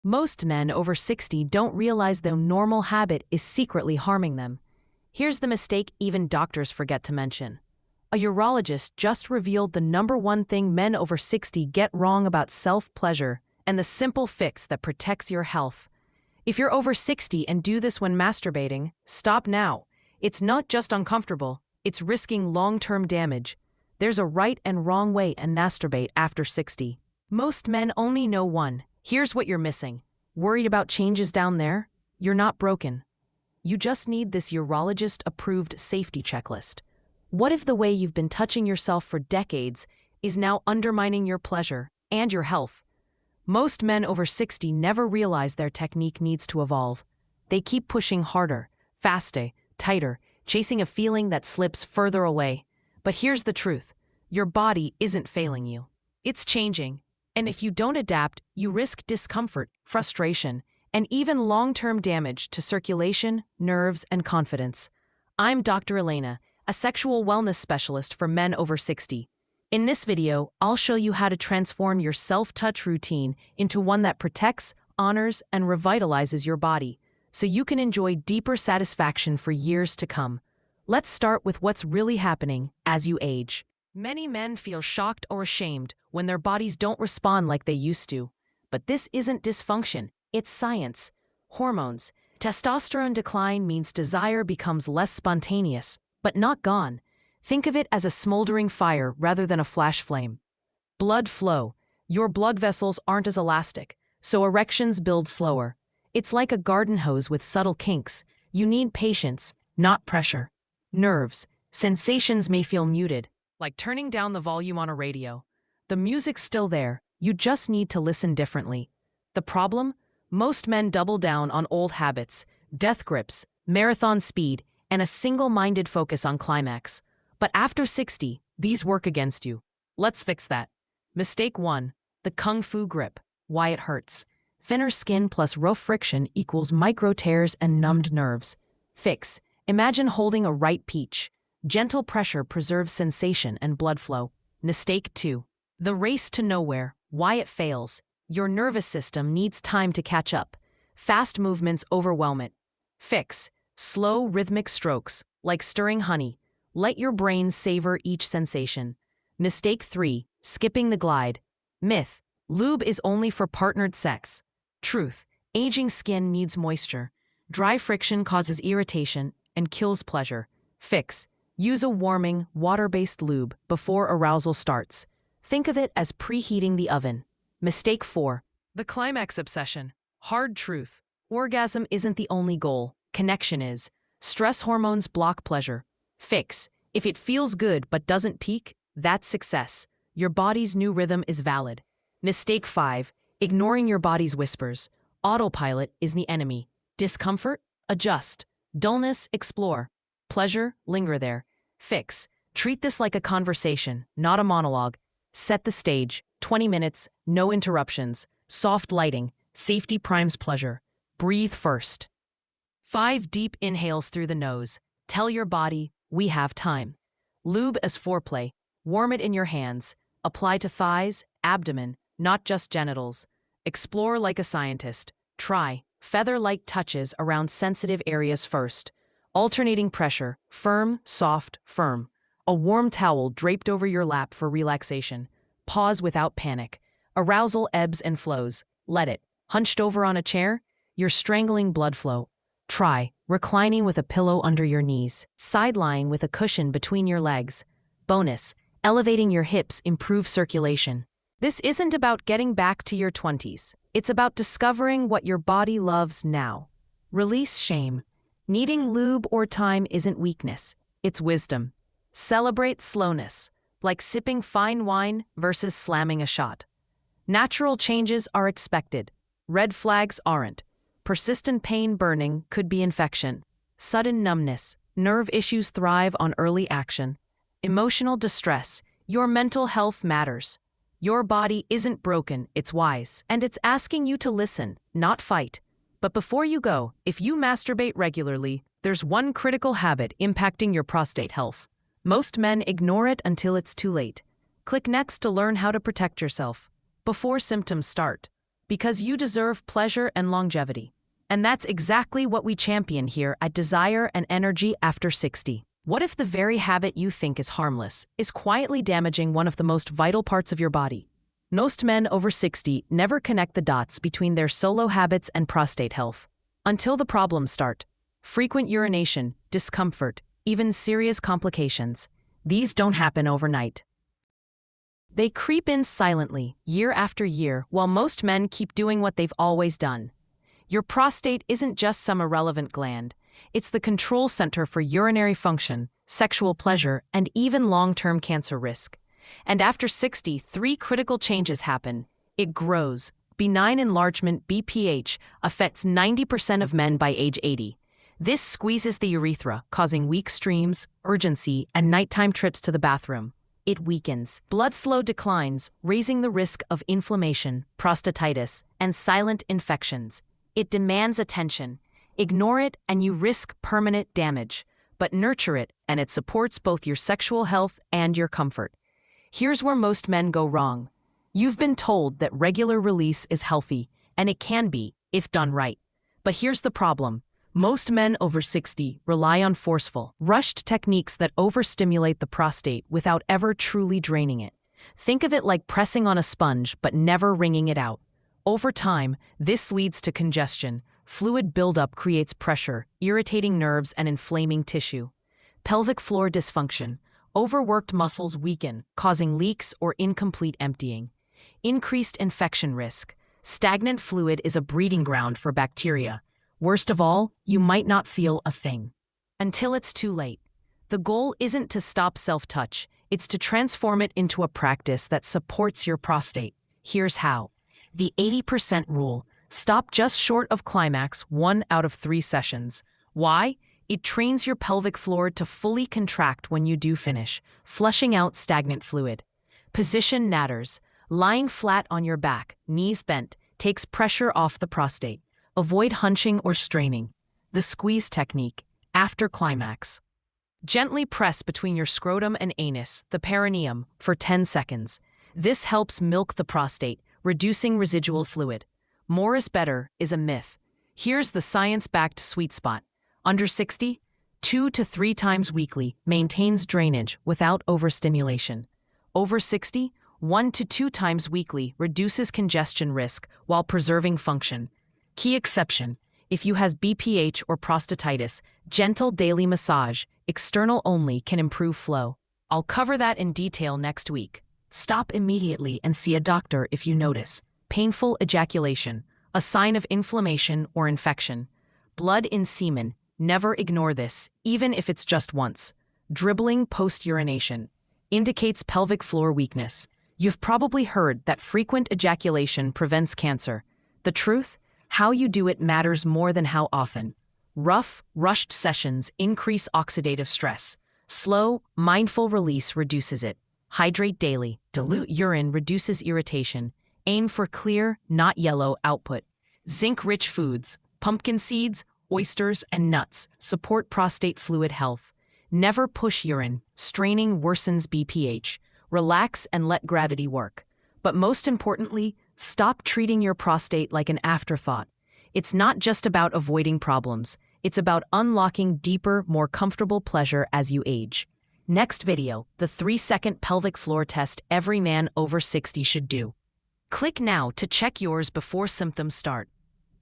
Most men over 60 don't realize their normal habit is secretly harming them. Here's the mistake even doctors forget to mention. A urologist just revealed the number one thing men over 60 get wrong about self-pleasure and the simple fix that protects your health. If you're over 60 and do this when masturbating, stop now. It's not just uncomfortable, it's risking long-term damage. There's a right and wrong way to masturbate after 60. Most men only know one. Here's what you're missing. Worried about changes down there? You're not broken. You just need this urologist-approved safety checklist. What if the way you've been touching yourself for decades is now undermining your pleasure and your health? Most men over 60 never realize their technique needs to evolve. They keep pushing harder, faster, tighter, chasing a feeling that slips further away. But here's the truth. Your body isn't failing you. It's changing. And if you don't adapt, you risk discomfort, frustration, and even long-term damage to circulation, nerves, and confidence. I'm Dr. Elena, a sexual wellness specialist for men over 60. In this video, I'll show you how to transform your self-touch routine into one that protects, honors, and revitalizes your body, so you can enjoy deeper satisfaction for years to come. Let's start with what's really happening as you age. Many men feel shocked or ashamed when their bodies don't respond like they used to. But this isn't dysfunction, it's science. Hormones. Testosterone decline means desire becomes less spontaneous, but not gone. Think of it as a smoldering fire rather than a flash flame. Blood flow. Your blood vessels aren't as elastic, so erections build slower. It's like a garden hose with subtle kinks. You need patience, not pressure. Nerves. Sensations may feel muted, like turning down the volume on a radio. The music's still there, you just need to listen differently. The problem? Most men double down on old habits, death grips, marathon speed, and a single-minded focus on climax. But after 60, these work against you. Let's fix that. Mistake 1. The Kung Fu grip. Why it hurts. Thinner skin plus rough friction equals micro tears and numbed nerves. Fix. Imagine holding a ripe peach. Gentle pressure preserves sensation and blood flow. Mistake 2. The race to nowhere. Why it fails. Your nervous system needs time to catch up. Fast movements overwhelm it. Fix. Slow, rhythmic strokes, like stirring honey. Let your brain savor each sensation. Mistake 3. Skipping the glide. Myth. Lube is only for partnered sex. Truth. Aging skin needs moisture. Dry friction causes irritation and kills pleasure. Fix. Use a warming, water-based lube before arousal starts. Think of it as preheating the oven. Mistake 4. The climax obsession. Hard truth. Orgasm isn't the only goal. Connection is. Stress hormones block pleasure. Fix. If it feels good but doesn't peak, that's success. Your body's new rhythm is valid. Mistake 5. Ignoring your body's whispers. Autopilot is the enemy. Discomfort? Adjust. Dullness? Explore. Pleasure? Linger there. Fix. Treat this like a conversation, not a monologue. Set the stage. 20 minutes, no interruptions. Soft lighting. Safety primes pleasure. Breathe first. 5 deep inhales through the nose. Tell your body, we have time. Lube as foreplay. Warm it in your hands. Apply to thighs, abdomen, not just genitals. Explore like a scientist. Try feather-like touches around sensitive areas first. Alternating pressure, firm, soft, firm. A warm towel draped over your lap for relaxation. Pause without panic. Arousal ebbs and flows. Let it. Hunched over on a chair? You're strangling blood flow. Try reclining with a pillow under your knees. Side lying with a cushion between your legs. Bonus. Elevating your hips improves circulation. This isn't about getting back to your 20s. It's about discovering what your body loves now. Release shame. Needing lube or time isn't weakness, it's wisdom. Celebrate slowness, like sipping fine wine versus slamming a shot. Natural changes are expected. Red flags aren't. Persistent pain burning could be infection. Sudden numbness, nerve issues thrive on early action. Emotional distress, your mental health matters. Your body isn't broken, it's wise. And it's asking you to listen, not fight. But before you go, if you masturbate regularly, there's one critical habit impacting your prostate health. Most men ignore it until it's too late. Click next to learn how to protect yourself before symptoms start. Because you deserve pleasure and longevity. And that's exactly what we champion here at Desire and Energy After 60. What if the very habit you think is harmless is quietly damaging one of the most vital parts of your body? Most men over 60 never connect the dots between their solo habits and prostate health. Until the problems start. Frequent urination, discomfort, even serious complications. These don't happen overnight. They creep in silently, year after year, while most men keep doing what they've always done. Your prostate isn't just some irrelevant gland. It's the control center for urinary function, sexual pleasure, and even long-term cancer risk. And after 60, three critical changes happen. It grows. Benign enlargement, BPH, affects 90% of men by age 80. This squeezes the urethra, causing weak streams, urgency, and nighttime trips to the bathroom. It weakens. Blood flow declines, raising the risk of inflammation, prostatitis, and silent infections. It demands attention. Ignore it and you risk permanent damage. But nurture it and it supports both your sexual health and your comfort. Here's where most men go wrong. You've been told that regular release is healthy, and it can be, if done right. But here's the problem. Most men over 60 rely on forceful, rushed techniques that overstimulate the prostate without ever truly draining it. Think of it like pressing on a sponge but never wringing it out. Over time, this leads to congestion. Fluid buildup creates pressure, irritating nerves and inflaming tissue. Pelvic floor dysfunction. Overworked muscles weaken, causing leaks or incomplete emptying. Increased infection risk. Stagnant fluid is a breeding ground for bacteria. Worst of all, you might not feel a thing. Until it's too late. The goal isn't to stop self-touch, it's to transform it into a practice that supports your prostate. Here's how. The 80% rule. Stop just short of climax 1 out of 3 sessions. Why? It trains your pelvic floor to fully contract when you do finish, flushing out stagnant fluid. Position matters. Lying flat on your back, knees bent, takes pressure off the prostate. Avoid hunching or straining. The squeeze technique, after climax. Gently press between your scrotum and anus, the perineum, for 10 seconds. This helps milk the prostate, reducing residual fluid. More is better is a myth. Here's the science-backed sweet spot. Under 60, 2 to 3 times weekly maintains drainage without overstimulation. Over 60, 1 to 2 times weekly reduces congestion risk while preserving function. Key exception, if you have BPH or prostatitis, gentle daily massage, external only, can improve flow. I'll cover that in detail next week. Stop immediately and see a doctor if you notice. Painful ejaculation, a sign of inflammation or infection. Blood in semen, never ignore this, even if it's just once. Dribbling post-urination, indicates pelvic floor weakness. You've probably heard that frequent ejaculation prevents cancer. The truth? How you do it matters more than how often. Rough, rushed sessions increase oxidative stress. Slow, mindful release reduces it. Hydrate daily. Dilute urine reduces irritation. Aim for clear, not yellow, output. Zinc-rich foods, pumpkin seeds, oysters, and nuts support prostate fluid health. Never push urine. Straining worsens BPH. Relax and let gravity work. But most importantly, stop treating your prostate like an afterthought. It's not just about avoiding problems. It's about unlocking deeper, more comfortable pleasure as you age. Next video, the 3-second pelvic floor test every man over 60 should do. Click now to check yours before symptoms start.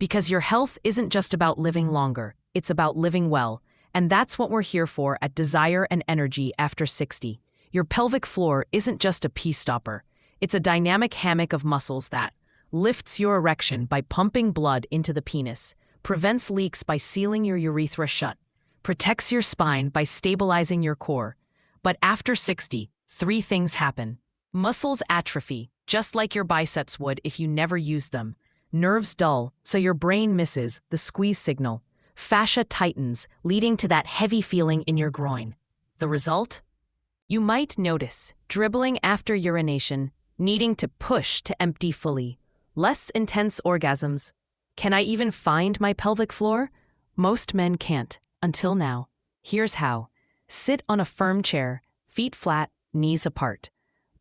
Because your health isn't just about living longer, it's about living well. And that's what we're here for at Desire and Energy After 60. Your pelvic floor isn't just a pee stopper. It's a dynamic hammock of muscles that lifts your erection by pumping blood into the penis, prevents leaks by sealing your urethra shut, protects your spine by stabilizing your core. But after 60, 3 things happen. Muscles atrophy, just like your biceps would if you never used them. Nerves dull, so your brain misses the squeeze signal. Fascia tightens, leading to that heavy feeling in your groin. The result? You might notice dribbling after urination, needing to push to empty fully. Less intense orgasms. Can I even find my pelvic floor? Most men can't, until now. Here's how. Sit on a firm chair, feet flat, knees apart.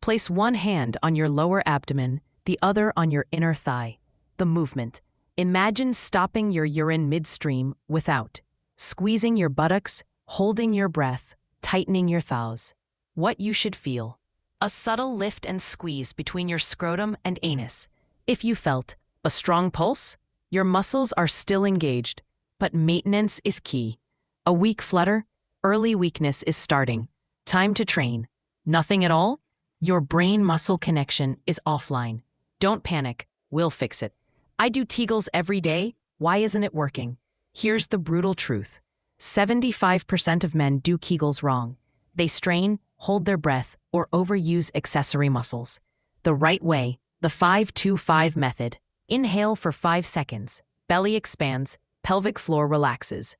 Place one hand on your lower abdomen, the other on your inner thigh. The movement. Imagine stopping your urine midstream without squeezing your buttocks, holding your breath, tightening your thighs. What you should feel. A subtle lift and squeeze between your scrotum and anus. If you felt a strong pulse, your muscles are still engaged, but maintenance is key. A weak flutter, early weakness is starting. Time to train. Nothing at all? Your brain-muscle connection is offline. Don't panic, we'll fix it. I do Kegels every day, why isn't it working? Here's the brutal truth. 75% of men do Kegels wrong. They strain, hold their breath, or overuse accessory muscles. The right way, the 5-2-5 method. Inhale for 5 seconds. Belly expands, pelvic floor relaxes.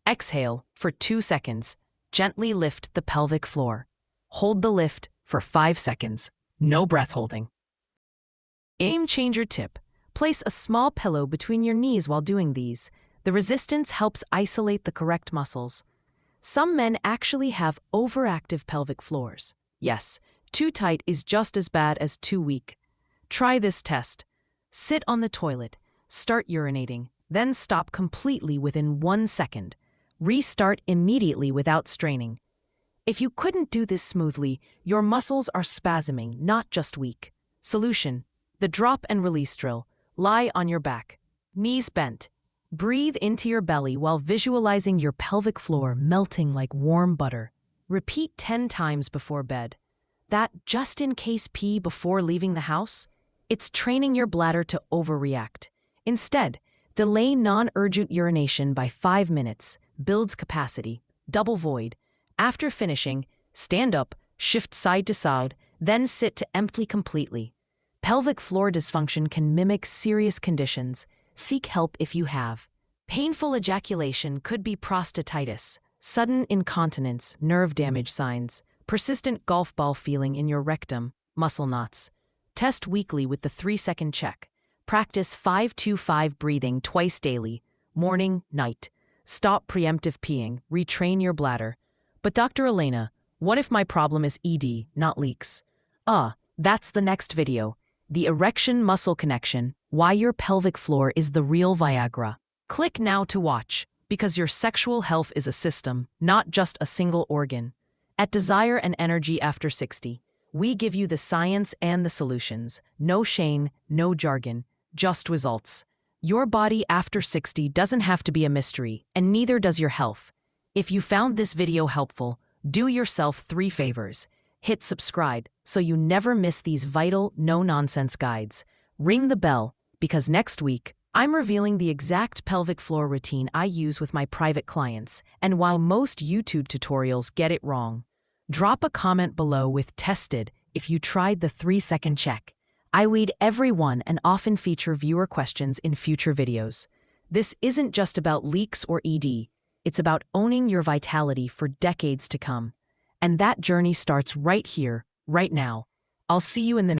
Exhale for 2 seconds. Gently lift the pelvic floor. Hold the lift for 5 seconds. No breath holding. Game changer tip. Place a small pillow between your knees while doing these. The resistance helps isolate the correct muscles. Some men actually have overactive pelvic floors. Yes, too tight is just as bad as too weak. Try this test. Sit on the toilet, start urinating, then stop completely within 1 second. Restart immediately without straining. If you couldn't do this smoothly, your muscles are spasming, not just weak. Solution. The drop and release drill. Lie on your back, knees bent. Breathe into your belly while visualizing your pelvic floor melting like warm butter. Repeat 10 times before bed. That just in case pee before leaving the house? It's training your bladder to overreact. Instead, delay non-urgent urination by 5 minutes, builds capacity, double void. After finishing, stand up, shift side to side, then sit to empty completely. Pelvic floor dysfunction can mimic serious conditions. Seek help if you have. Painful ejaculation could be prostatitis, sudden incontinence, nerve damage signs, persistent golf ball feeling in your rectum, muscle knots. Test weekly with the 3-second check. Practice 5-2-5 breathing twice daily, morning, night. Stop preemptive peeing, retrain your bladder. But Dr. Elena, what if my problem is ED, not leaks? That's the next video. The erection muscle connection, why your pelvic floor is the real Viagra. Click now to watch, because your sexual health is a system, not just a single organ. At Desire and Energy After 60, we give you the science and the solutions. No shame, no jargon, just results. Your body after 60 doesn't have to be a mystery, and neither does your health. If you found this video helpful, do yourself 3 favors. Hit subscribe so you never miss these vital, no-nonsense guides. Ring the bell, because next week, I'm revealing the exact pelvic floor routine I use with my private clients, and while most YouTube tutorials get it wrong. Drop a comment below with tested if you tried the 3-second check. I read every one and often feature viewer questions in future videos. This isn't just about leaks or ED, it's about owning your vitality for decades to come. And that journey starts right here, right now. I'll see you in the